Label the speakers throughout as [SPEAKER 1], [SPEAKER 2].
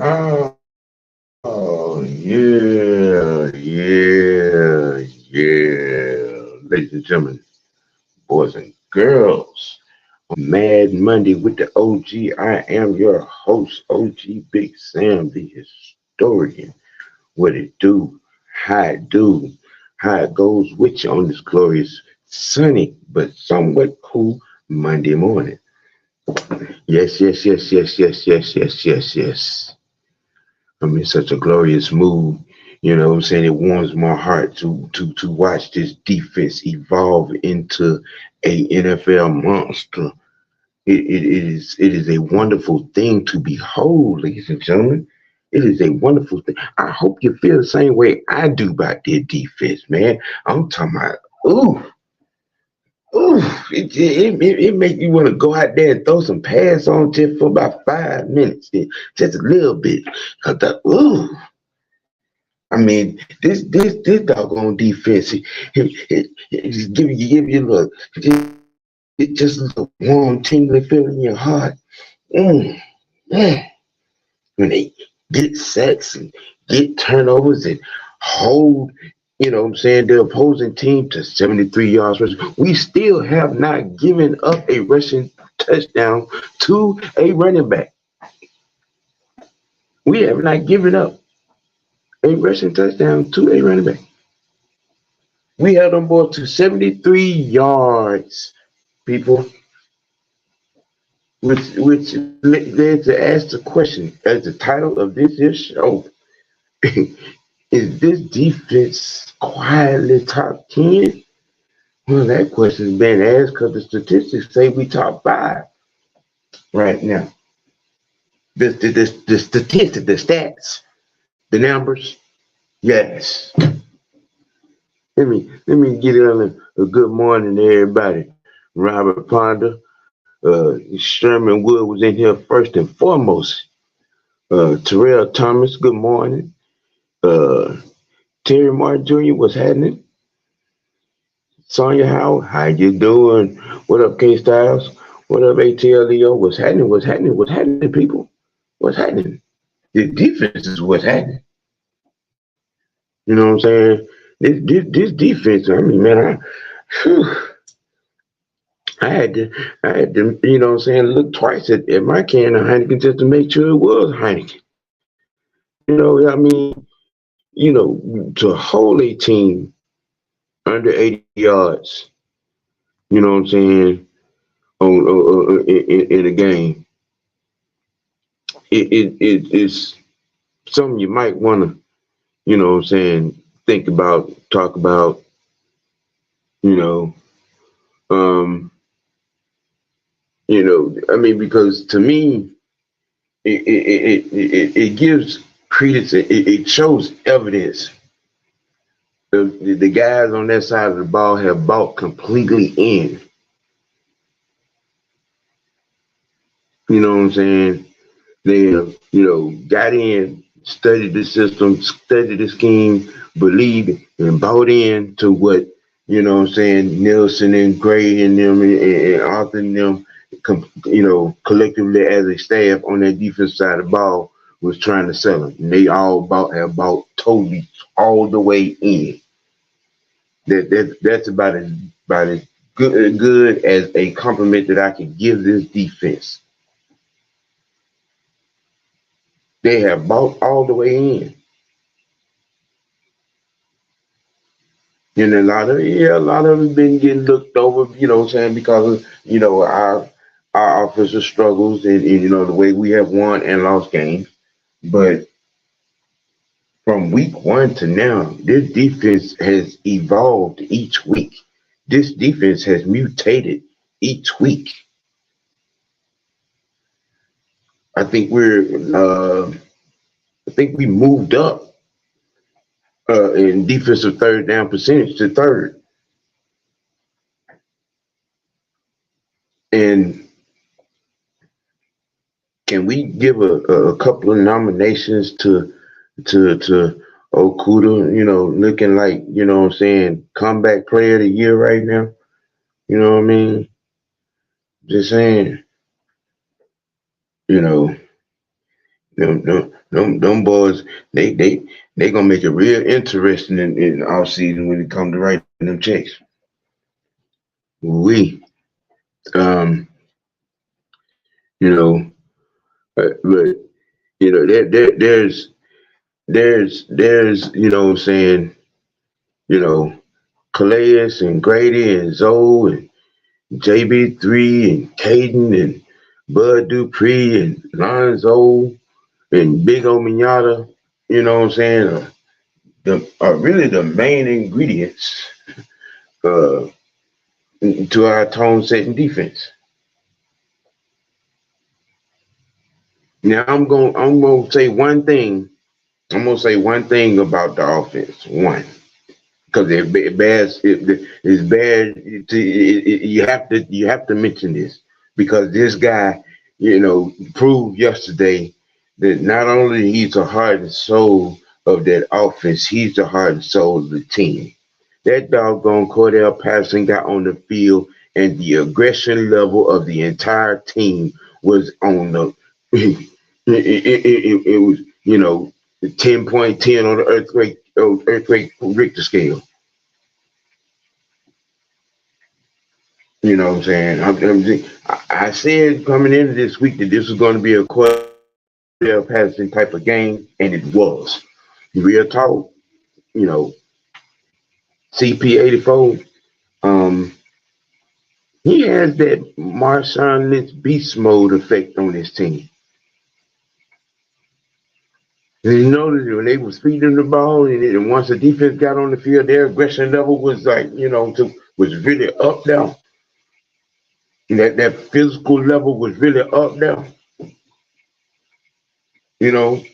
[SPEAKER 1] Oh, yeah. Ladies and gentlemen, boys and girls, Mad Monday with the OG. I am your host, OG Big Sam, the historian. What it do, how it do, how it goes with you on this glorious, sunny, but somewhat cool Monday morning. Yes. I'm in such a glorious mood. You know what I'm saying? It warms my heart to watch this defense evolve into a NFL monster. It is a wonderful thing to behold, ladies and gentlemen. It is a wonderful thing. I hope you feel the same way I do about their defense, man. I'm talking about, ooh, ooh, it make you want to go out there and throw some pads on just for about 5 minutes, just a little bit. Cause ooh, I mean, this doggone defense, it just give you a little, just a little warm, tingly feeling in your heart. Mm, mm. When they get sacks and get turnovers and hold, what I'm saying, the opposing team to 73 yards rushing. We still have not given up a rushing touchdown to a running back. We have not given up a rushing touchdown to a running back. We held them boys to 73 yards, people, which led to ask the question as the title of this here show. Is this defense quietly top 10? Well, that question's been asked because the statistics say we top 5 right now. The statistics, the stats, the numbers, yes. Let me get on a good morning to everybody. Robert Ponder, Sherman Wood was in here first and foremost. Terrell Thomas, good morning. Uh, Terry Martin Jr., what's happening? Sonya Howard, how you doing? What up, K Styles? What up, ATL Leo? What's happening? What's happening? What's happening, people? What's happening? The defense is what's happening. You know what I'm saying? This defense, I mean, man, whew, I had to, what I'm saying, look twice at my can of Heineken just to make sure it was Heineken. I mean, to hold a team under 80 yards, you know what I'm saying, in a game, it's something you might want to, what I'm saying, think about, talk about, you know, um, I mean, because to me, it gives credence, it shows evidence. The guys on that side of the ball have bought completely in. You know what I'm saying? They have, got in, studied the system, studied the scheme, believed and bought in to what, Nelson and Gray and them and Arthur and them, collectively as a staff on that defense side of the ball was trying to sell them. And they all have bought totally all the way in. That's about as good as a compliment that I can give this defense. They have bought all the way in. And a lot of them been getting looked over, what I'm saying, because of, our offensive struggles and the way we have won and lost games. But from week 1 to now, this defense has evolved each week. This defense has mutated each week. I think we moved up in defensive third down percentage to third. And can we give a couple of nominations to Okuda, looking like, what I'm saying, comeback player of the year right now? You know what I mean? Just saying, you know, Them boys, they gonna make it real interesting in the off season when it come to writing them checks. We, um, you know, but there's you know what I'm saying, you know, Calais and Grady and Zoe and JB3 and Caden and Bud Dupree and Lonzo and Big O Mignata, you know what I'm saying, are really the main ingredients uh, to our tone setting defense. Now I'm gonna say one thing. I'm gonna say one thing about the offense. One, because it's bad. You have to mention this because this guy, proved yesterday that not only he's the heart and soul of that offense, he's the heart and soul of the team. That doggone Cordell Patterson got on the field, and the aggression level of the entire team was on the. It was 10.10 on the earthquake Richter scale. You know what I'm saying? I said coming into this week that this was going to be a Cordell Patterson type of game, and it was. Real talk, you know, CP84. Um, he has that Marshawn Lynch beast mode effect on his team. And you notice when they was feeding the ball, and once the defense got on the field, their aggression level was like, was really up there. That physical level was really up there. You know,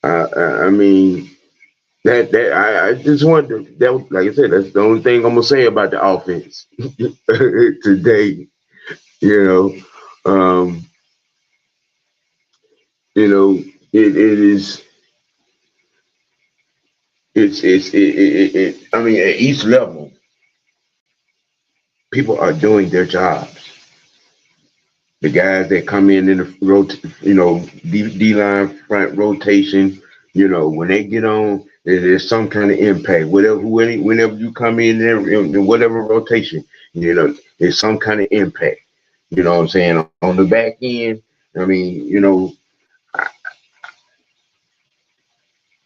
[SPEAKER 1] I mean I just wanted to, like I said, that's the only thing I'm gonna say about the offense today. You know, you know, it is I mean, at each level, people are doing their jobs. The guys that come in the D line front rotation, when they get on, there's some kind of impact. Whenever you come in there in whatever rotation, there's some kind of impact. You know what I'm saying? On the back end, I mean,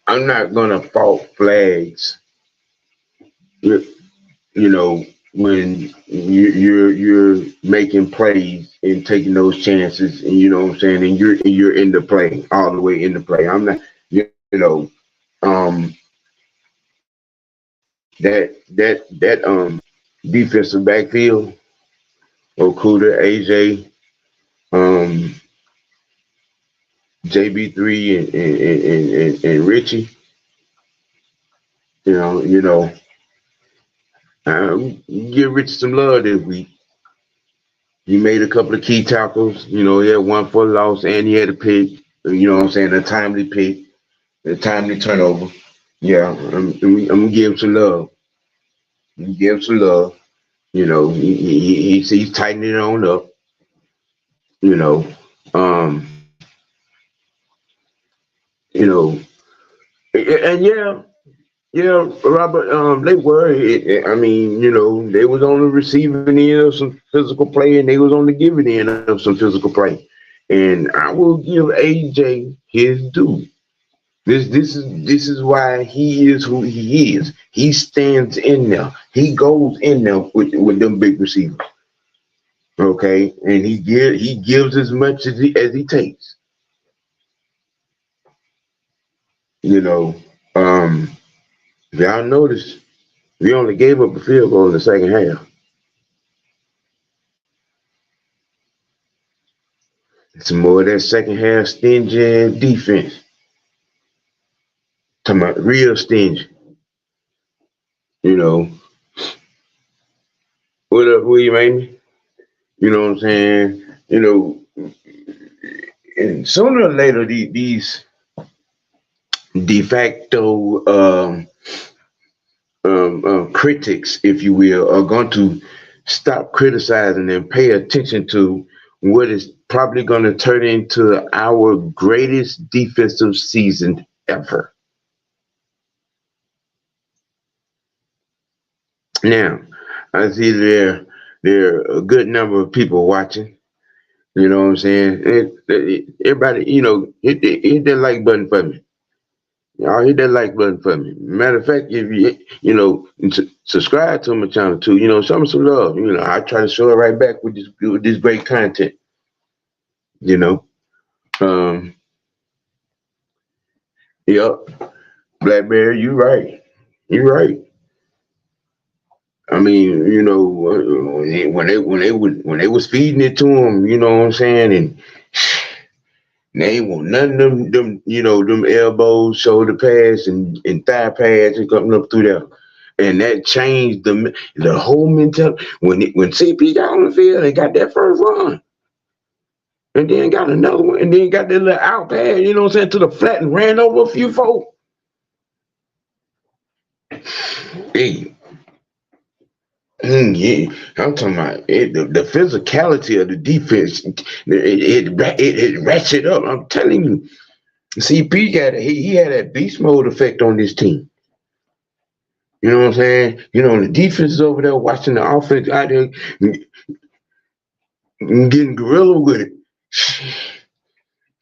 [SPEAKER 1] I'm not gonna fault flags. You know, when you're making plays and taking those chances, and you know what I'm saying, and you're in the play all the way in the play. I'm not, um, that defensive backfield, Okuda, AJ, um, JB3, and Richie. You know, give Richie some love this week. He made a couple of key tackles. He had one for a loss, and he had a pick. You know what I'm saying? A timely pick, a timely turnover. Yeah, I'm gonna give him some love. Give him some love. He's tightening it on up. You know, um, you know, and yeah, Robert. They were. I mean, they was on the receiving end of some physical play, and they was on the giving end of some physical play. And I will give AJ his due. This is why he is who he is. He stands in there. He goes in there with them big receivers. Okay, and he gives as much as he takes. You know, um, if y'all notice, we only gave up a field goal in the second half. It's more of that second half stingy defense. Talking about real stingy. You know, what up, William Amy? You know what I'm saying? And sooner or later, these de facto critics, if you will, are going to stop criticizing and pay attention to what is probably going to turn into our greatest defensive season ever. Now, I see there are a good number of people watching. You know what I'm saying? Everybody, hit that like button for me. Y'all hit that like button for me. Matter of fact, if subscribe to my channel too, show me some love. I try to show it right back with this great content. You know, um, yep, Blackberry, you right. You right. I mean, when they was feeding it to him, you know what I'm saying, and they ain't want none of them elbows, shoulder pads, and thigh pads and coming up through there. And that changed the whole mentality. When CP got on the field and got that first run, and then got another one, and then got that little out pad, you know what I'm saying, to the flat and ran over a few folk. Hey, yeah, I'm talking about it, the physicality of the defense. It ratchet up. I'm telling you, CP he had that beast mode effect on this team. You know what I'm saying? The defense is over there watching the offense out there getting gorilla with it.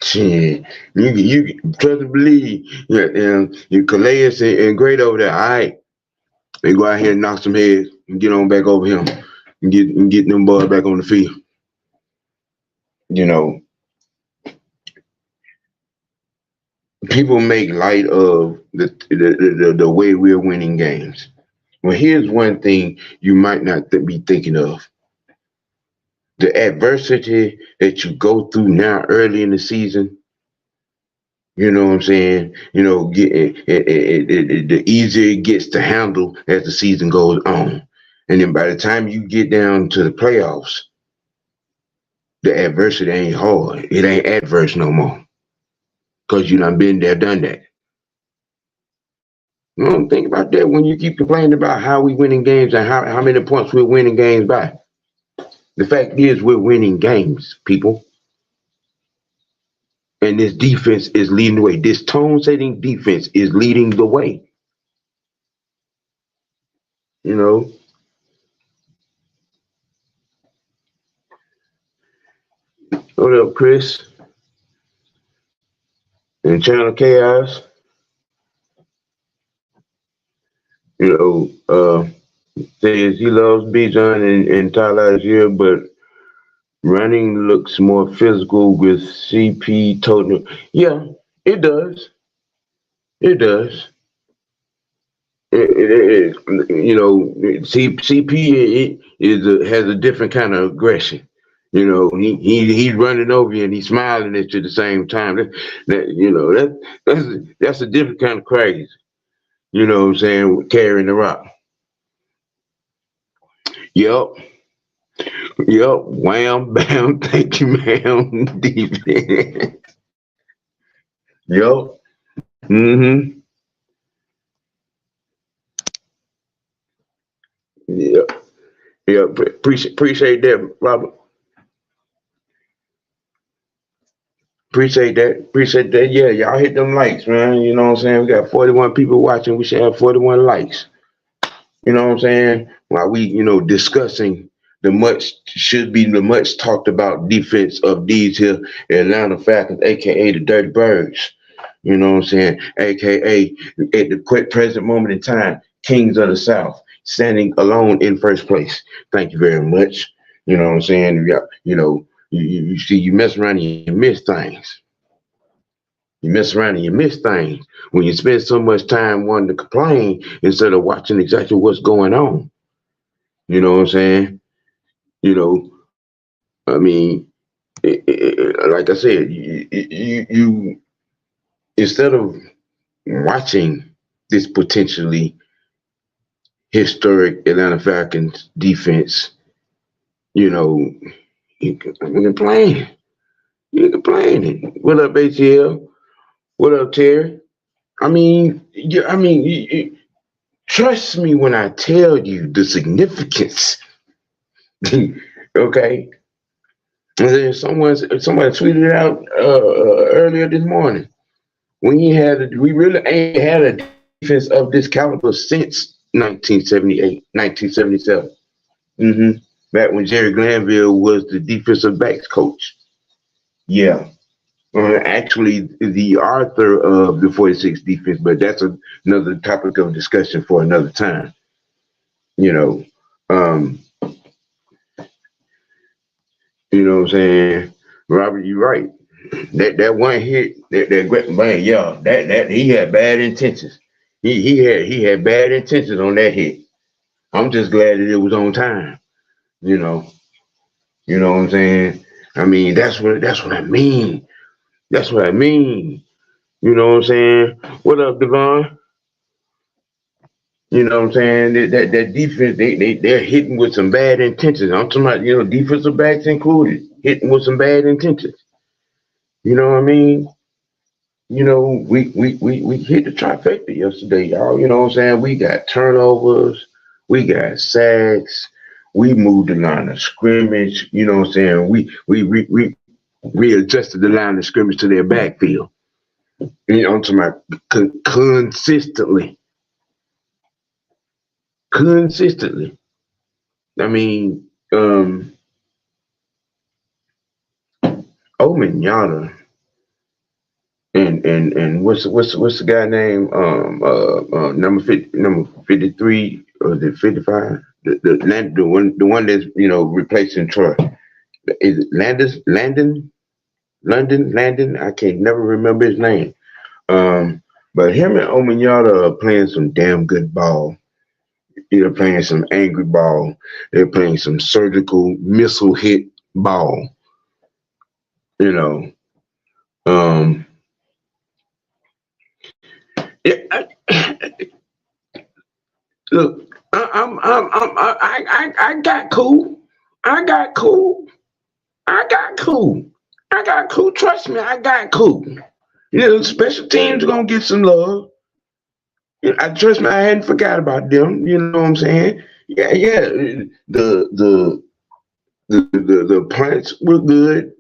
[SPEAKER 1] Shit, you trust and believe. You Calais and Great over there. All right, they go out here and knock some heads and get on back over him and get them boys back on the field. People make light of the way we're winning games. Well, here's one thing you might not be thinking of. The adversity that you go through now early in the season, you know what I'm saying? The easier it gets to handle as the season goes on. And then by the time you get down to the playoffs, the adversity ain't hard. It ain't adverse no more. Because you done been there, done that. Think about that when you keep complaining about how we winning games and how many points we're winning games by. The fact is we're winning games, people. And this defense is leading the way. This tone-setting defense is leading the way. What up, Chris? And Channel Chaos. Says he loves Bijan and Tyler this year, but running looks more physical with CP total. Yeah, it does. It does. CP has a different kind of aggression. He's running over you and he's smiling at you at the same time. That's a different kind of crazy. You know what I'm saying? Carrying the rock. Yep. Wham, bam, thank you, ma'am. Defense. Yep. Mm-hmm. Yep. Yep. Appreciate that, Robert. Appreciate that. Yeah, y'all hit them likes, man. You know what I'm saying? We got 41 people watching. We should have 41 likes. You know what I'm saying? While we, discussing the much talked about defense of these here Atlanta Falcons, aka the Dirty Birds. You know what I'm saying? AKA at the quick present moment in time, Kings of the South, standing alone in first place. Thank you very much. You know what I'm saying? You see, you mess around and you miss things. You mess around and you miss things when you spend so much time wanting to complain instead of watching exactly what's going on. You know what I'm saying? I mean, like I said, you instead of watching this potentially historic Atlanta Falcons defense, you complain. You complaining. What up, ATL? What up, Terry? Trust me when I tell you the significance. Okay? And then somebody tweeted it out earlier this morning. We really ain't had a defense of this caliber since 1978, 1977. Mm-hmm. Back when Jerry Glanville was the defensive backs coach. Yeah. Actually, the author of the 46 defense, but that's another topic of discussion for another time. You know, um, you know what I'm saying? Robert, you're right. That one hit, that great man, yeah, that he had bad intentions. He had bad intentions on that hit. I'm just glad that it was on time. You know, you know what I'm saying? I mean, that's what I mean. That's what I mean. You know what I'm saying? What up, Devon? You know what I'm saying? That defense, they're hitting with some bad intentions. I'm talking about, defensive backs included, hitting with some bad intentions. You know what I mean? We hit the trifecta yesterday, y'all. You know what I'm saying? We got turnovers, we got sacks, we moved the line of scrimmage. You know what I'm saying? We readjusted the line of scrimmage to their backfield. I'm talking about consistently, consistently. I mean, Omen Yada and what's the guy name? Number 53 or the 55? The one that's replacing Troy. Is it Landon? I can't never remember his name. But him and Omenyata are playing some damn good ball. They're playing some angry ball. They're playing some surgical missile hit ball. You know. Um, yeah, look, I got cool. I got cool. I got cool. I got cool. Trust me, I got cool. Special teams are gonna get some love. I trust me, I hadn't forgot about them. You know what I'm saying? Yeah, yeah. The punts were good.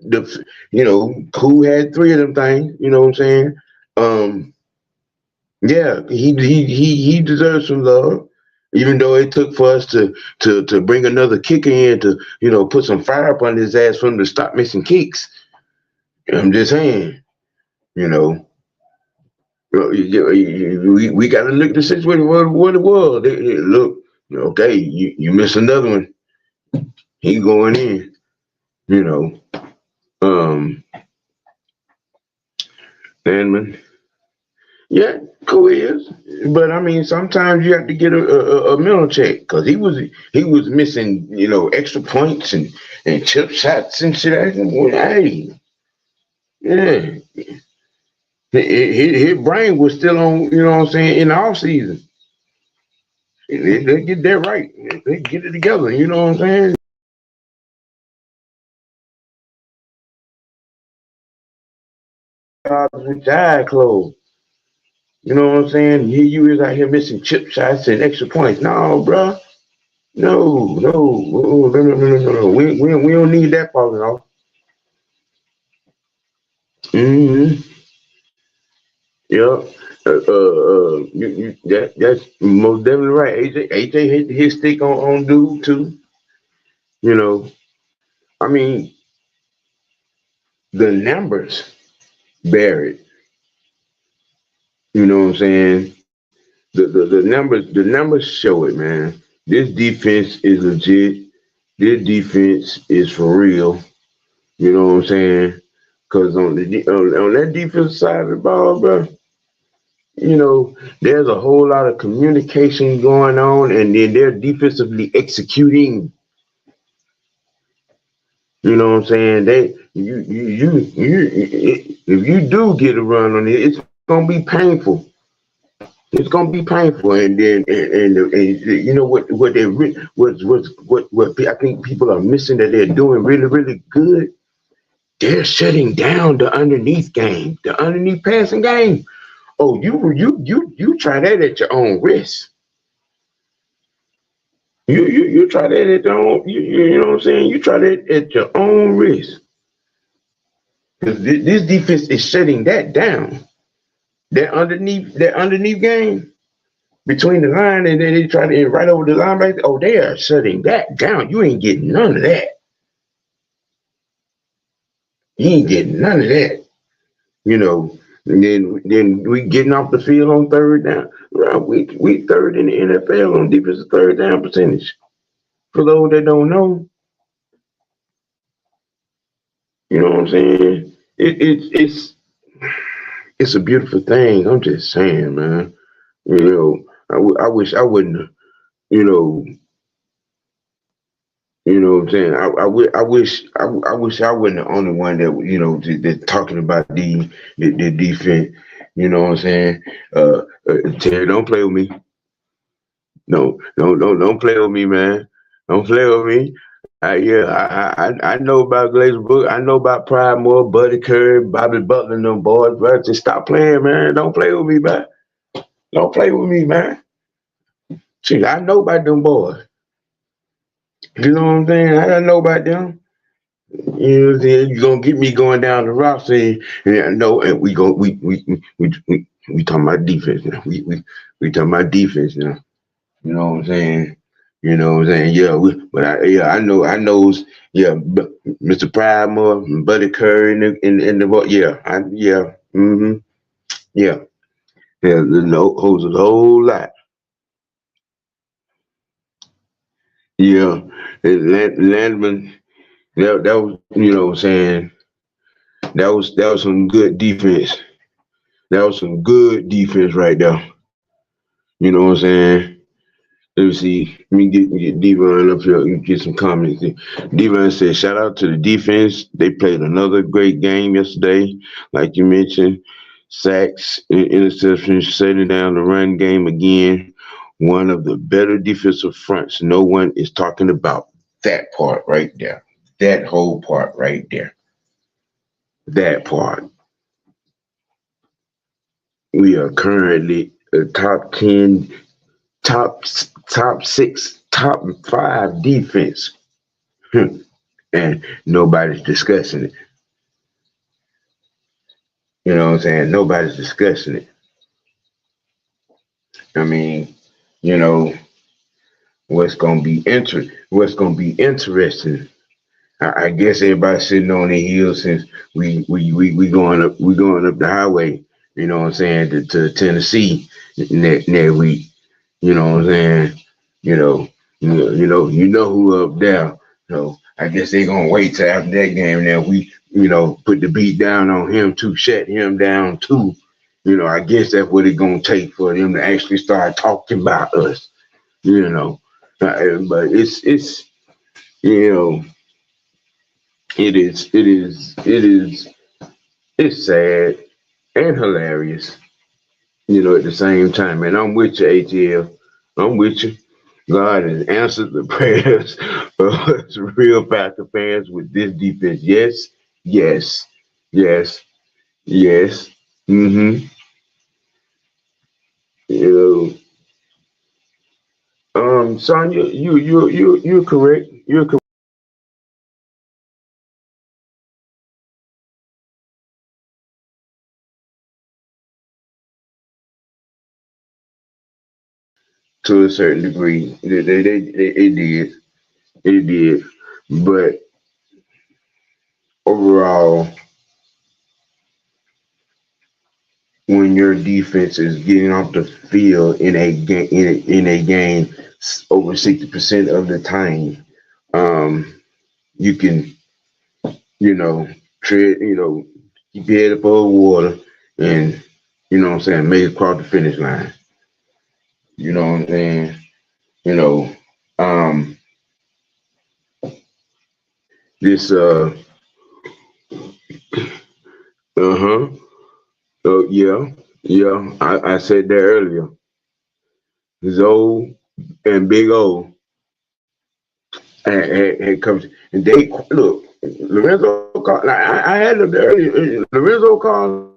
[SPEAKER 1] Cool had three of them things. You know what I'm saying? Um, yeah, he deserves some love. Even though it took for us to bring another kicker in to put some fire up on his ass for him to stop missing kicks. I'm just saying, you know. We got to look at the situation what it was. Look, okay, you miss another one. He going in, you know. And yeah, cool is. But I mean, sometimes you have to get a mental check because he was missing extra points and chip shots and shit. Hey, yeah. His brain was still on, what I'm saying, in the off season. They get that right. They get it together. You know what I'm saying? With your eye closed. You know what I'm saying? Here you is out here missing chip shots and extra points. No, bro. No. We don't need that falling off. Mm-hmm. Yep. That's most definitely right. AJ hit his stick on dude too. You know, I mean, the numbers bear it. You know what I'm saying? The numbers show it, man. This defense is legit. This defense is for real. You know what I'm saying? Because on that defensive side of the ball, bro, there's a whole lot of communication going on, and then they're defensively executing. You know what I'm saying? If you do get a run on it, it's gonna be painful. It's gonna be painful, and then and you know what they what I think people are missing that they're doing really really good. They're shutting down the underneath game, the underneath passing game. Oh, you try that at your own risk. You try that at your own. You know what I'm saying? You try that at your own risk. Because this defense is shutting that down. That underneath game between the line and then they try to right over the line back. Oh, they are shutting that down. You ain't getting none of that. You ain't getting none of that. You know, and then we getting off the field on third down. Well, we third in the NFL on defensive third down percentage. For those that don't know, you know what I'm saying? It's a beautiful thing. I'm just saying, man. You know, I wish I wouldn't. You know, you know what I'm saying. I wish I wasn't the only one that that talking about the defense. You know what I'm saying? Terry, don't play with me. No, don't play with me, man. Don't play with me. I know about Glazer Book. I know about Pride Moore, Buddy Curry, Bobby Butler, and them boys, bro. Just stop playing, man. Don't play with me, man. Don't play with me, man. See, I know about them boys. You know what I'm saying? I know about them. You know what I'm saying? You gonna get me going down the roster, and no, and we talking about defense now. We talking about defense now. You know what I'm saying? You know what I'm saying? Yeah, I know. Yeah, Mr. Pridemore, Buddy Curry, in the yeah, yeah. The note holds a whole lot. Yeah, Landman. That was what I'm saying. That was some good defense. That was some good defense right there. You know what I'm saying? Let me see. Let me get Devon up here and get some comments. Devon said, shout out to the defense. They played another great game yesterday. Like you mentioned, sacks, interceptions, shutting down the run game again. One of the better defensive fronts. No one is talking about that part right there. That whole part right there. That part. We are currently a top 10, top top six, top five defense. And nobody's discussing it. You know what I'm saying? Nobody's discussing it. I mean, you know, what's gonna be interesting. I guess everybody's sitting on their heels since we going up the highway, you know what I'm saying, to Tennessee next week. You know what I'm saying? You know, you know who up there. So I guess they gonna wait till after that game. Now we, put the beat down on him to shut him down too. I guess that's what it's gonna take for them to actually start talking about us. You know, but it's you know it's sad and hilarious. At the same time, and I'm with you, ATL. I'm with you. God has answered the prayers of us real Packer fans with this defense. Yes, yes, yes, yes. Mm-hmm. You son, you're correct. You're correct to a certain degree. It did. It did. But overall, when your defense is getting off the field in a game in a game over 60% of the time, you can tread keep your head above water and what I'm saying, make it across the finish line. You know what I'm saying? You know, um, this uh-huh. Yeah, yeah. I said that earlier. Zoe and Big O and comes and they look. Lorenzo called. Like, I had them there earlier. Lorenzo called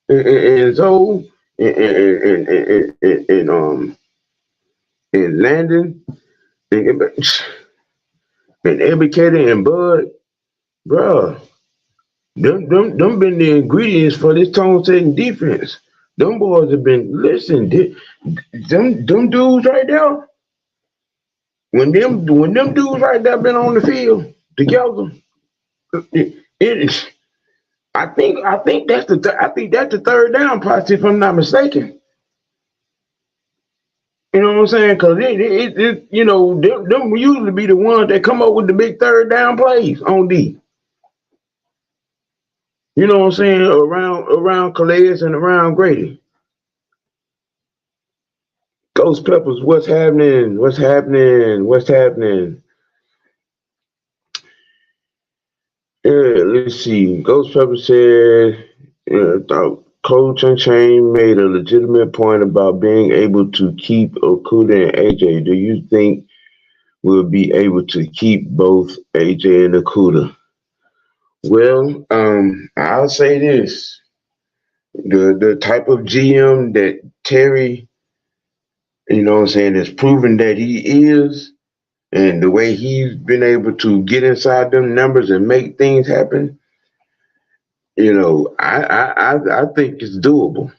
[SPEAKER 1] and Zoe and Landon and, and Educator and Bud, bruh. Them been the ingredients for this tone setting defense. Them boys have been listen. Them dudes right there. When them dudes right there been on the field together, it is. I think that's the third down pass if I'm not mistaken. You know what I'm saying? Because them usually be the ones that come up with the big third down plays on D. You know what I'm saying? Around Calais and around Grady. Ghost Peppers, what's happening? What's happening? What's happening? Yeah, let's see. Ghost Pepper said, thought Coach Unchained made a legitimate point about being able to keep Okuda and AJ. Do you think we'll be able to keep both AJ and Okuda? Well, I'll say this: the type of GM that Terry, what I'm saying, has proven that he is, and the way he's been able to get inside them numbers and make things happen, I think it's doable.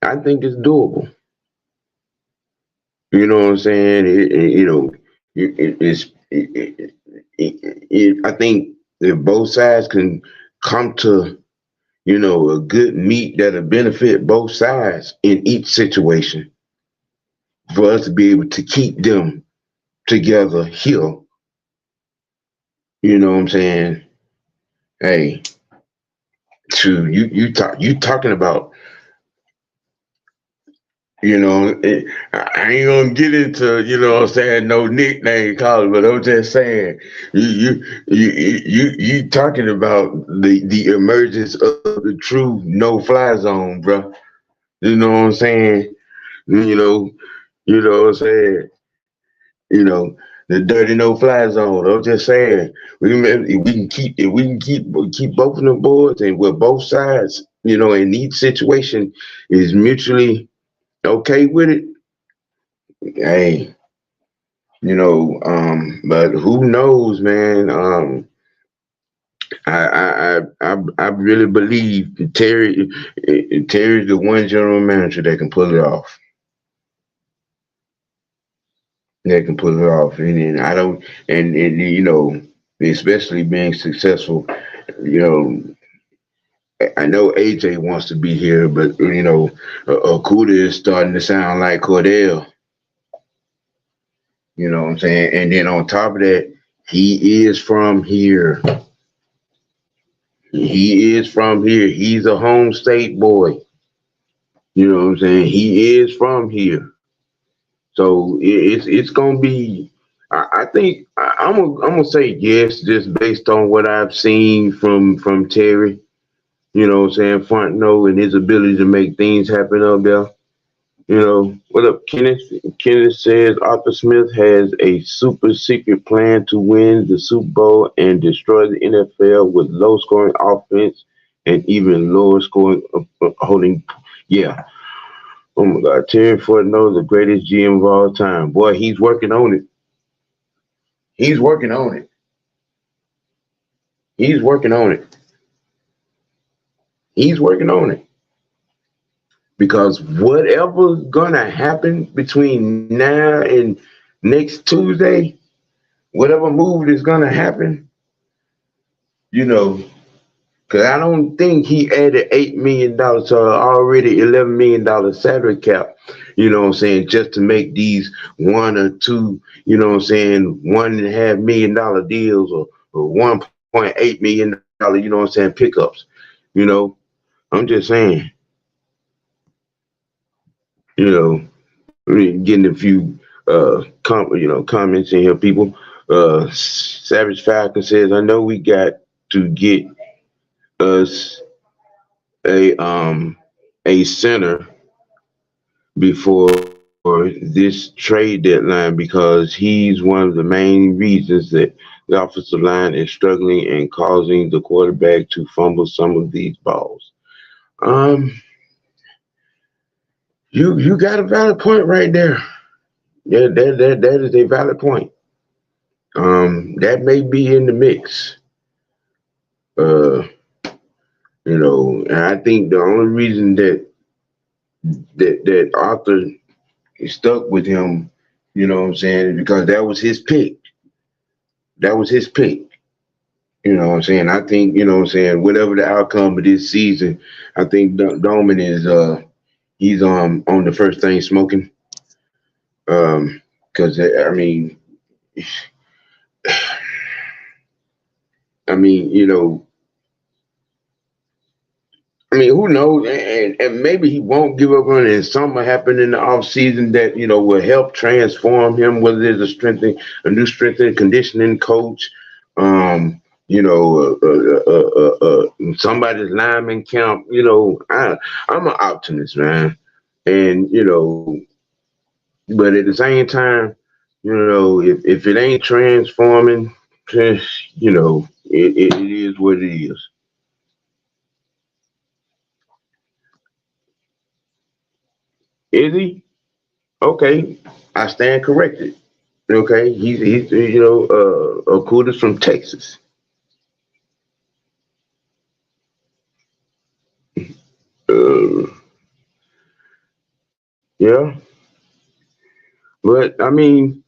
[SPEAKER 1] I think it's doable. You know what I'm saying? I think if both sides can come to a good meet that'll benefit both sides in each situation, for us to be able to keep them together here. You know what I'm saying? Hey, you talking about, I ain't gonna get into, what I'm saying, no nickname calling, but I'm just saying, you talking about the emergence of the true no-fly zone, bro. You know what I'm saying? You know, what I'm saying? You know, the dirty no-fly zone. I'm just saying, if we can keep both of them boards, and where both sides, in each situation is mutually okay with it. Hey, but who knows, man? I really believe that Terry's the one general manager that can pull it off. That can pull it off, and I don't, and especially being successful. You know, I know AJ wants to be here, but Okuda is starting to sound like Cordell. You know what I'm saying? And then on top of that, he is from here. He is from here. He's a home state boy. You know what I'm saying? He is from here. So it's gonna be. I think I'm gonna say yes, just based on what I've seen from Terry. You know what I'm saying? Front no and his ability to make things happen up there. What up, Kenneth? Kenneth says Arthur Smith has a super secret plan to win the Super Bowl and destroy the NFL with low scoring offense and even lower scoring holding. Yeah. Oh my God. Terry Fortno, the greatest GM of all time. Boy, he's working on it. He's working on it. He's working on it. He's working on it. Because whatever's gonna happen between now and next Tuesday, whatever move is gonna happen, because I don't think he added $8 million to already $11 million salary cap. You know what I'm saying? Just to make these one or two, $1.5 million deals or $1.8 million, pickups. I'm just saying. Getting a few comments in here, people. Savage Falcon says, I know we got to get us a center before this trade deadline because he's one of the main reasons that the offensive line is struggling and causing the quarterback to fumble some of these balls. You got a valid point right there. Yeah, that is a valid point. That may be in the mix. Uh, and I think the only reason that Arthur stuck with him, you know what I'm saying, is because that was his pick. That was his pick. You know what I'm saying? I think, you know what I'm saying, whatever the outcome of this season, I think Doman is he's on the first thing smoking. Because I mean, I mean, you know, I mean, who knows? And maybe he won't give up on it. And something will happen in the off season that will help transform him. Whether there's a new strength and conditioning coach, somebody's lineman camp. I'm an optimist, man, and but at the same time, if it ain't transforming, it is what it is. Is he? Okay, I stand corrected. Okay, he's Okuda's from Texas. Uh, yeah, but I mean,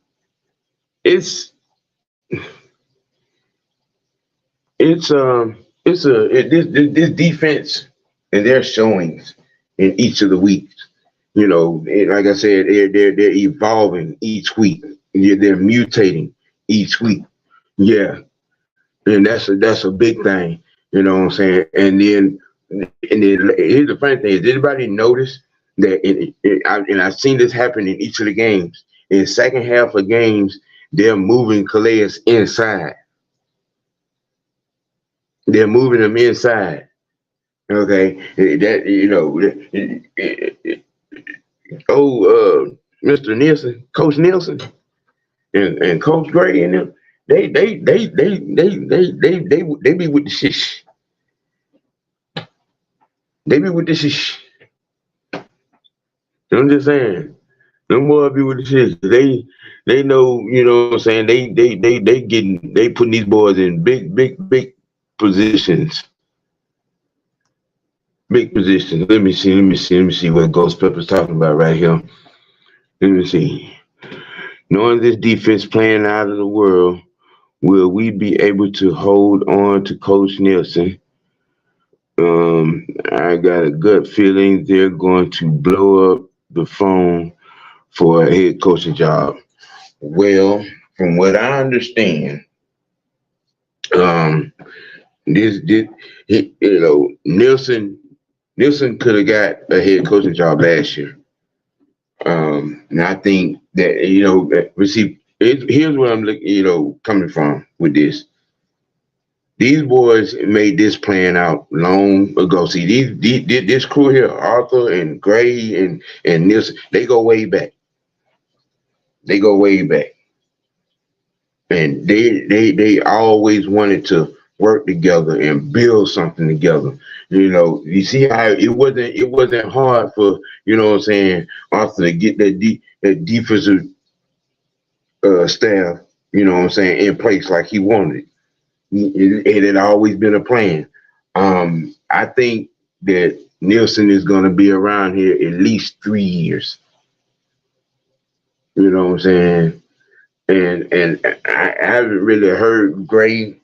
[SPEAKER 1] it's this defense and their showings in each of the weeks. And like I said, they're evolving each week. They're mutating each week. Yeah, and that's a big thing. You know what I'm saying? And then here's the funny thing: is anybody notice that? And I've seen this happen in each of the games. In the second half of games, they're moving Calais inside. They're moving them inside. Okay, that Mr. Nielsen, Coach Nielsen, and Coach Gray and them, they be with the shish. They be with the shish. I'm just saying, them boys be with the shish. They know, what I'm saying. They putting these boys in big positions. Big positions. Let me see what Ghost Pepper's talking about right here. Let me see. Knowing this defense playing out of the world, will we be able to hold on to Coach Nielsen? I got a gut feeling they're going to blow up the phone for a head coaching job. Well, from what I understand, um, Nielsen could have got a head coaching job last year. And I think that here's where I'm looking, coming from with this. These boys made this plan out long ago. See, this crew here, Arthur and Gray and Nielsen, they go way back. They go way back, and they always wanted to work together and build something together. You see how it wasn't hard for what I'm saying, Arthur to get that defensive staff, what I'm saying, in place like he wanted. It had always been a plan. I think that Nielsen is going to be around here at least 3 years. You know what I'm saying? And I haven't really heard Gray,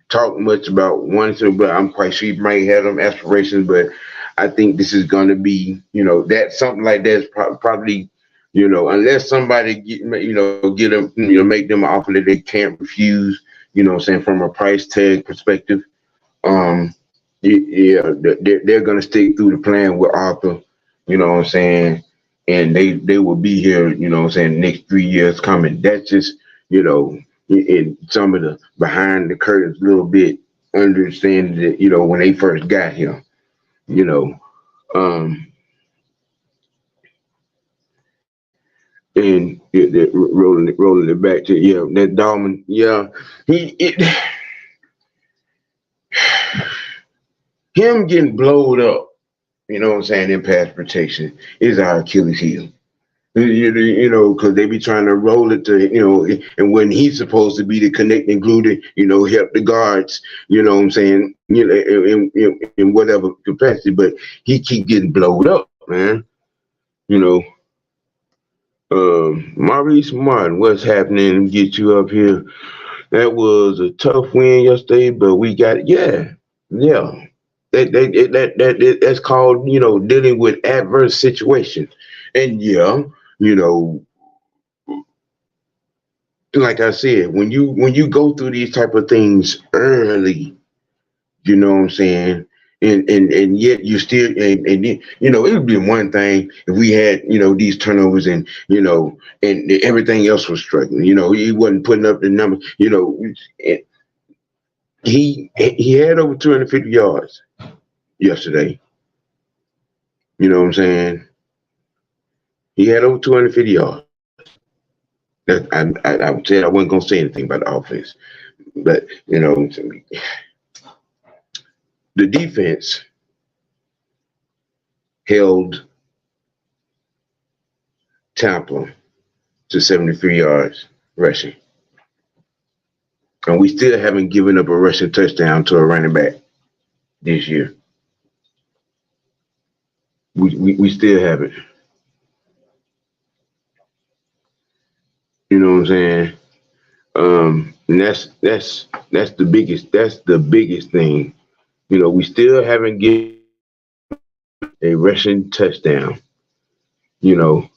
[SPEAKER 1] talk much about one, but I'm quite sure he might have them aspirations. But I think this is going to be, that something like that is probably, unless somebody get them, make them an offer that they can't refuse. What I'm saying, from a price tag perspective. Yeah, they're going to stick through the plan with Arthur. You know what I'm saying? And they will be here, what I'm saying, next 3 years coming. That's just, in some of the behind the curtains a little bit, understanding that, when they first got here, you know. And rolling it back to that Dolman, him getting blowed up, in pass protection is our Achilles heel. You know, because they be trying to roll it to, and when he's supposed to be the connecting glue to, help the guards, you know what I'm saying, in whatever capacity, but he keep getting blowed up, man. You know, Maurice Martin, what's happening? Get you up here. That was a tough win yesterday, but we got, yeah. That's called, dealing with adverse situations. And you know, like I said, when you go through these type of things early, you know what I'm saying, and yet you still it would be one thing if we had these turnovers and everything else was struggling. He wasn't putting up the numbers. He had over 250 yards yesterday. You know what I'm saying? He had over 250 yards. That I said I wasn't gonna say anything about the offense, but the defense held Tampa to 73 yards rushing, and we still haven't given up a rushing touchdown to a running back this year. We still haven't. You know what I'm saying? And that's the biggest thing. We still haven't given a rushing touchdown. You know,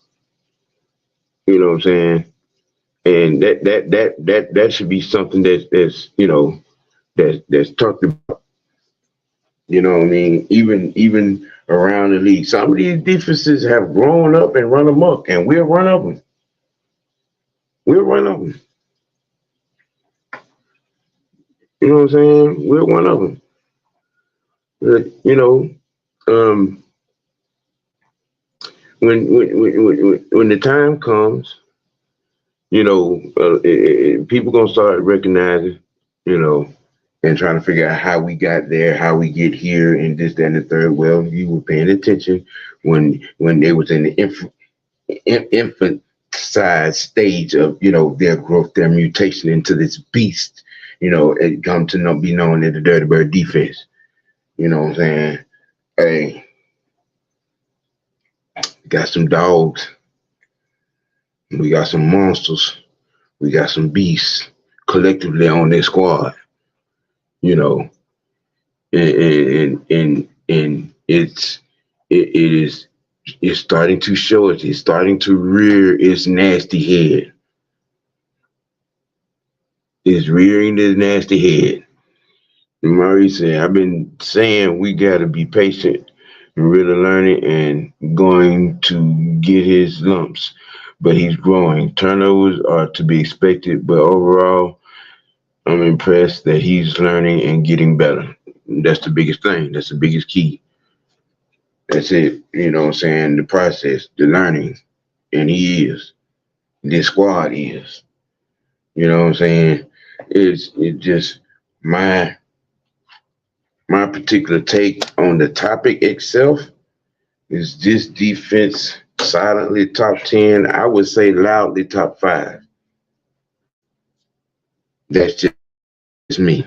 [SPEAKER 1] you know what I'm saying? And that should be something that's talked about. You know what I mean? Even around the league, some of these defenses have grown up and run amok, and we're one of them. We're one of them. You know what I'm saying? We're one of them. You know, um, when the time comes, people gonna start recognizing, you know, and trying to figure out how we got there, how we get here, and this, that, and the third. Well, you were paying attention when they was in the infant size stage of their growth, their mutation into this beast. It come to be known as the Dirty Bird defense. You know what I'm saying? Hey, we got some dogs. We got some monsters. We got some beasts collectively on this squad. You know, and it's starting to show it. It's starting to rear its nasty head. It's rearing its nasty head. And Murray said, I've been saying we got to be patient and really learning and going to get his lumps, but he's growing. Turnovers are to be expected, but overall, I'm impressed that he's learning and getting better. That's the biggest thing. That's the biggest key. That's it. You know what I'm saying? The process, the learning. And he is. This squad is. You know what I'm saying? It's just my particular take on the topic itself is this defense silently top 10. I would say loudly top 5. That's just me.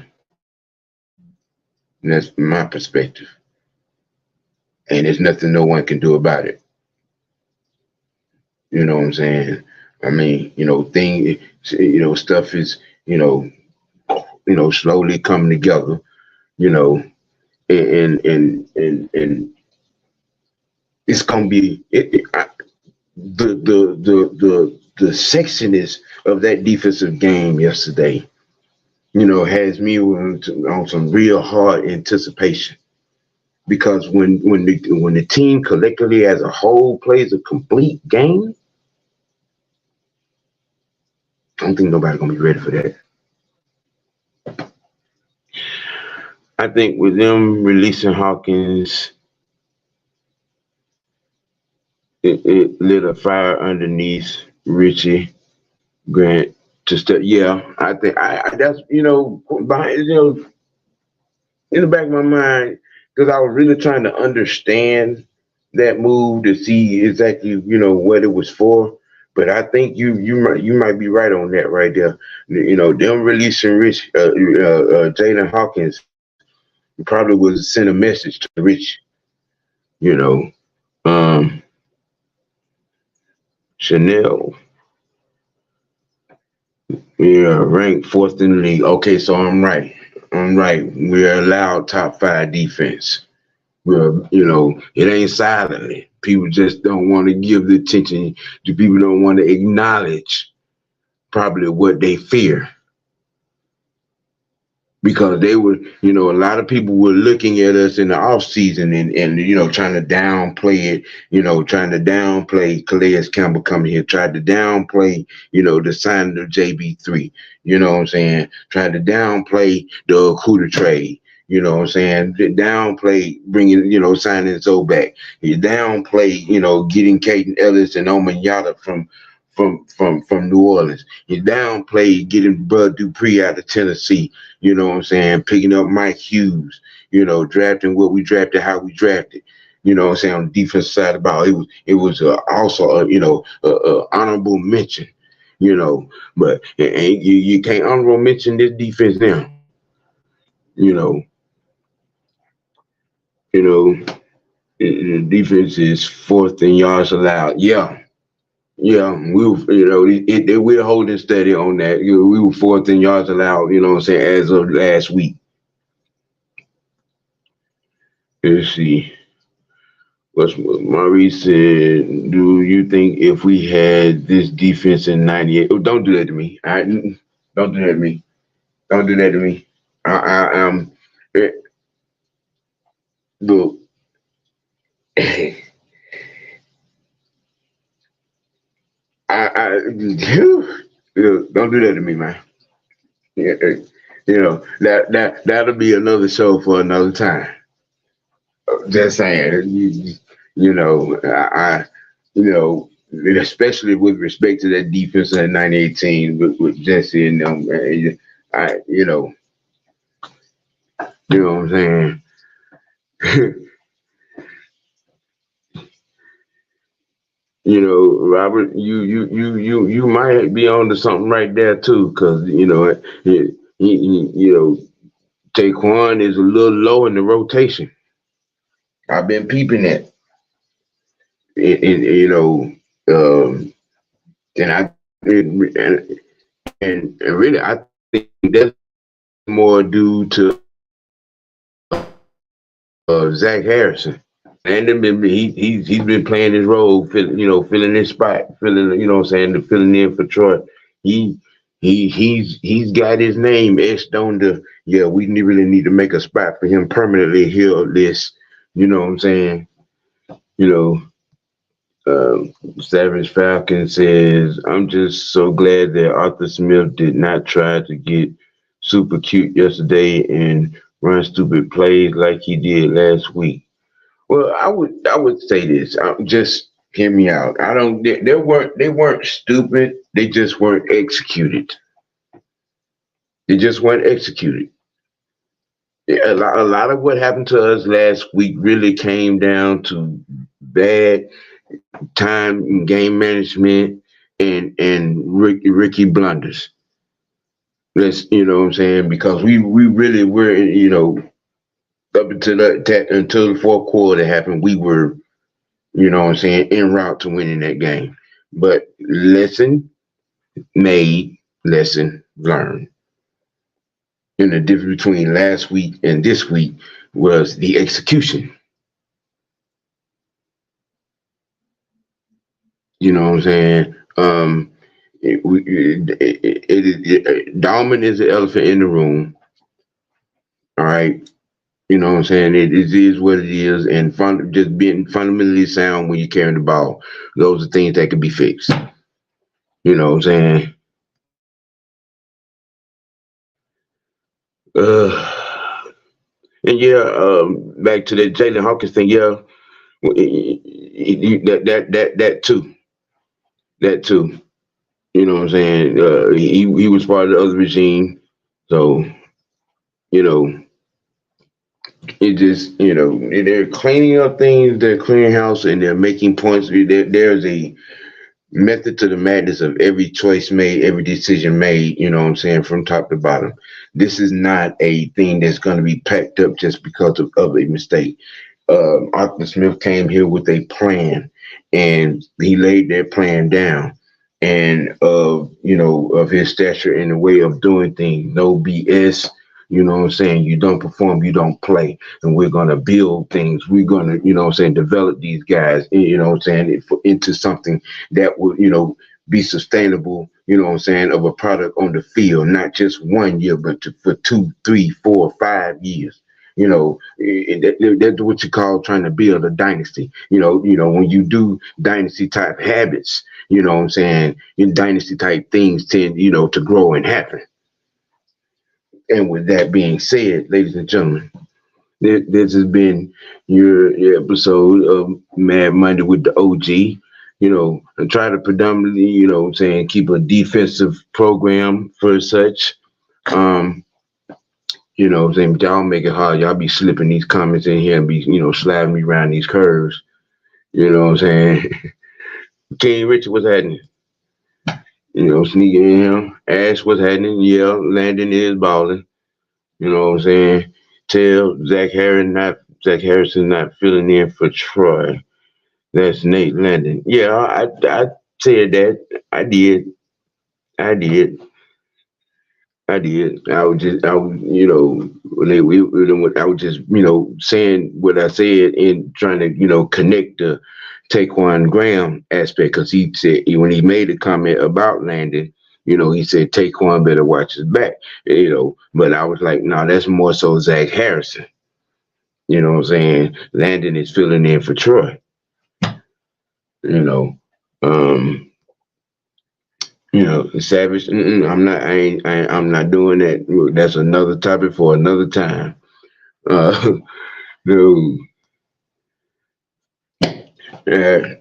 [SPEAKER 1] And that's my perspective. And there's nothing no one can do about it. You know what I'm saying? I mean, stuff is, slowly coming together, and it's gonna be the sexiness of that defensive game yesterday, has me on some real hard anticipation. Because when the team collectively as a whole plays a complete game, I don't think nobody's gonna be ready for that. I think with them releasing Hawkins, it lit a fire underneath Richie Grant to step. Yeah, I think I that's behind in the back of my mind, because I was really trying to understand that move to see exactly what it was for. But I think you might be right on that right there. Them releasing Jalen Hawkins probably was send a message to Rich. You know, um, Chanel, yeah, ranked fourth in the league. Okay, so I'm right. I'm right. We're allowed top five defense. It ain't silently. People just don't want to give the attention. The people don't want to acknowledge probably what they fear because they were, a lot of people were looking at us in the off season and trying to downplay it, trying to downplay Calais Campbell coming here, tried to downplay, the signing of JB3, you know what I'm saying? Tried to downplay the Okuda trade. You know what I'm saying? Downplay bringing, signing Zoe back. You downplay, getting Caden Ellis and Oman Yada from New Orleans. You downplay getting Bud Dupree out of Tennessee. You know what I'm saying? Picking up Mike Hughes. Drafting what we drafted, how we drafted. You know what I'm saying? On the defense side of the ball, it was also a honorable mention. But you can't honorable mention this defense now. You know, the defense is fourth in yards allowed. Yeah. Yeah, we're holding steady on that. We were fourth in yards allowed, you know what I'm saying, as of last week. Let's see. What's Maurice said? Do you think if we had this defense in '98? Oh, don't do that to me. Don't do that to me. Don't do that to me. Eh, Look, don't do that to me, man. Yeah, that'll be another show for another time. Just saying, especially with respect to that defense in 2018 with Jesse and them. What I'm saying. Robert, you might be on to something right there too, because Taquan is a little low in the rotation. I've been peeping that, and and really, I think that's more due to Zach Harrison. And he's been playing his role, filling his spot, filling in for Troy. He he's got his name etched on the we really need to make a spot for him permanently here list. You know what I'm saying? You know, Savage Falcon says, I'm just so glad that Arthur Smith did not try to get super cute yesterday and run stupid plays like he did last week. Well, I would say this. Just hear me out. I don't. They weren't stupid. They just weren't executed. They just weren't executed. A lot of what happened to us last week really came down to bad time and game management and Ricky blunders. What I'm saying, because we really were up until the fourth quarter happened, we were what I'm saying, en route to winning that game. But lesson made, lesson learned. And the difference between last week and this week was the execution. You know what I'm saying? Dalman is the elephant in the room. All right. You know what I'm saying? It is what it is, and just being fundamentally sound when you're carrying the ball. Those are things that can be fixed. You know what I'm saying? And back to the Jalen Hawkins thing. Yeah, that too. That too. You know what I'm saying? He was part of the other regime, so you know It just, they're cleaning up things, they're clearing house, and they're making points. There's a method to the madness of every choice made, every decision made, you know what I'm saying, from top to bottom. This is not a thing that's going to be packed up just because of a mistake. Arthur Smith came here with a plan, and he laid that plan down. And of his stature and the way of doing things, no BS. You know what I'm saying? You don't perform, you don't play. And we're gonna build things. We're gonna, develop these guys, into something that will, be sustainable, of a product on the field, not just 1 year, but for 2, 3, 4, 5 years. That's what you call trying to build a dynasty. When you do dynasty type habits, in dynasty type things tend, to grow and happen. And with that being said, ladies and gentlemen, this has been your episode of Mad Monday with the OG. And try to predominantly, keep a defensive program for such. Um, y'all make it hard. Y'all be slipping these comments in here and be, sliding me around these curves. You know what I'm saying? King Richard, what's happening? Sneaking in here. Ash, what's happening? Yeah, Landon is balling. You know what I'm saying? Tell Zach Harrison not filling in for Troy. That's Nate Landon. Yeah, I said that. I did. I did. I did. I was just, I was, I was just, saying what I said and trying to, connect the Taquan Graham aspect because he said when he made a comment about Landon, he said Taquan better watch his back, But I was like, no, that's more so Zach Harrison. You know what I'm saying? Landon is filling in for Troy. You know, um, Savage. I'm not. I'm not doing that. That's another topic for another time. Uh, dude,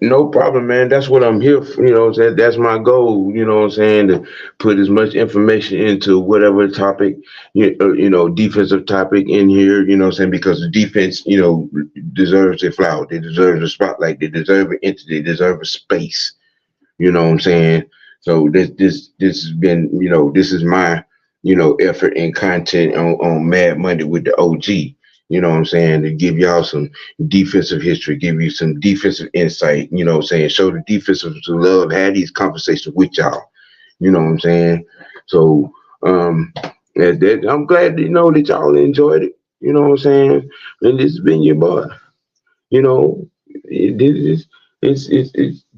[SPEAKER 1] no problem, man. That's what I'm here for. That's my goal. You know what I'm saying? To put as much information into whatever topic, defensive topic in here. You know what I'm saying? Because the defense, deserves a flower. They deserve a spotlight. They deserve an entity. They deserve a space. You know what I'm saying? So this has been, this is my, effort and content on Mad Monday with the OG. You know what I'm saying? To give y'all some defensive history, give you some defensive insight, what I'm saying? Show the defensive love, have these conversations with y'all. You know what I'm saying? So I'm glad to know that y'all enjoyed it. You know what I'm saying? And this has been your boy. You know, it's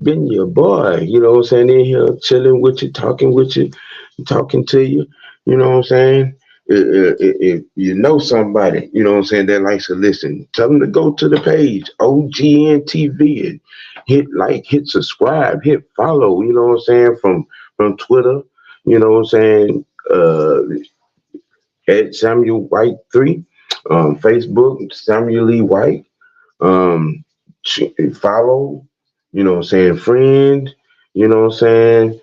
[SPEAKER 1] been your boy, what I'm saying, in here chilling with you, talking to you, you know what I'm saying? If you know somebody, what I'm saying, that likes to listen, tell them to go to the page, OGN TV, and hit subscribe, hit follow, you know what I'm saying, from Twitter, you know what I'm saying, at Samuel White 3, Facebook, Samuel Lee White, um follow, what I'm saying, friend, what I'm saying,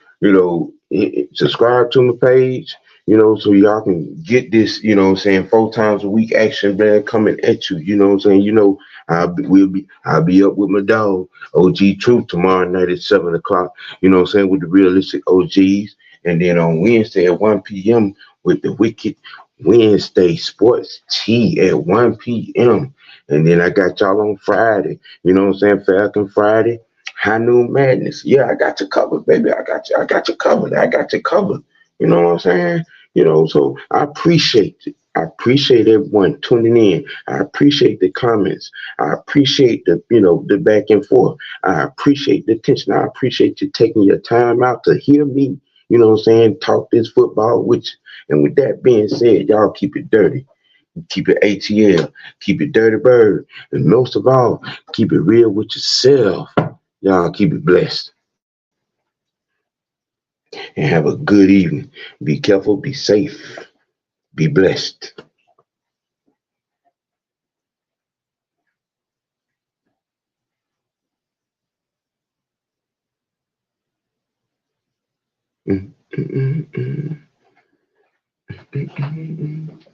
[SPEAKER 1] subscribe to my page, so y'all can get this, what I'm saying, 4 times a week action plan coming at you, what I'm saying, I'll be up with my dog, OG Truth, tomorrow night at 7 o'clock, what I'm saying, with the realistic OGs, and then on Wednesday at 1 p.m. with the Wicked Wednesday Sports Tea at 1 p.m. And then I got y'all on Friday. You know what I'm saying? Falcon Friday. High Noon Madness. Yeah, I got you covered, baby. I got you covered. I got you covered. You know what I'm saying? So I appreciate it. I appreciate everyone tuning in. I appreciate the comments. I appreciate the back and forth. I appreciate the attention. I appreciate you taking your time out to hear me, what I'm saying, talk this football with you. And with that being said, y'all keep it dirty. Keep it ATL. Keep it dirty bird. And most of all, keep it real with yourself. Y'all keep it blessed. And have a good evening. Be careful. Be safe. Be blessed. Mm, mm, mm, mm, mm, mm, mm.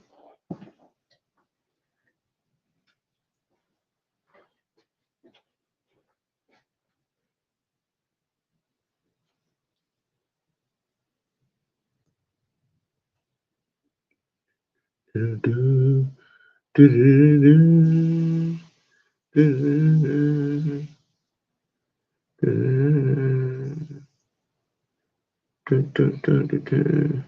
[SPEAKER 1] Do, do, do, do, do, do, do, do, do, do.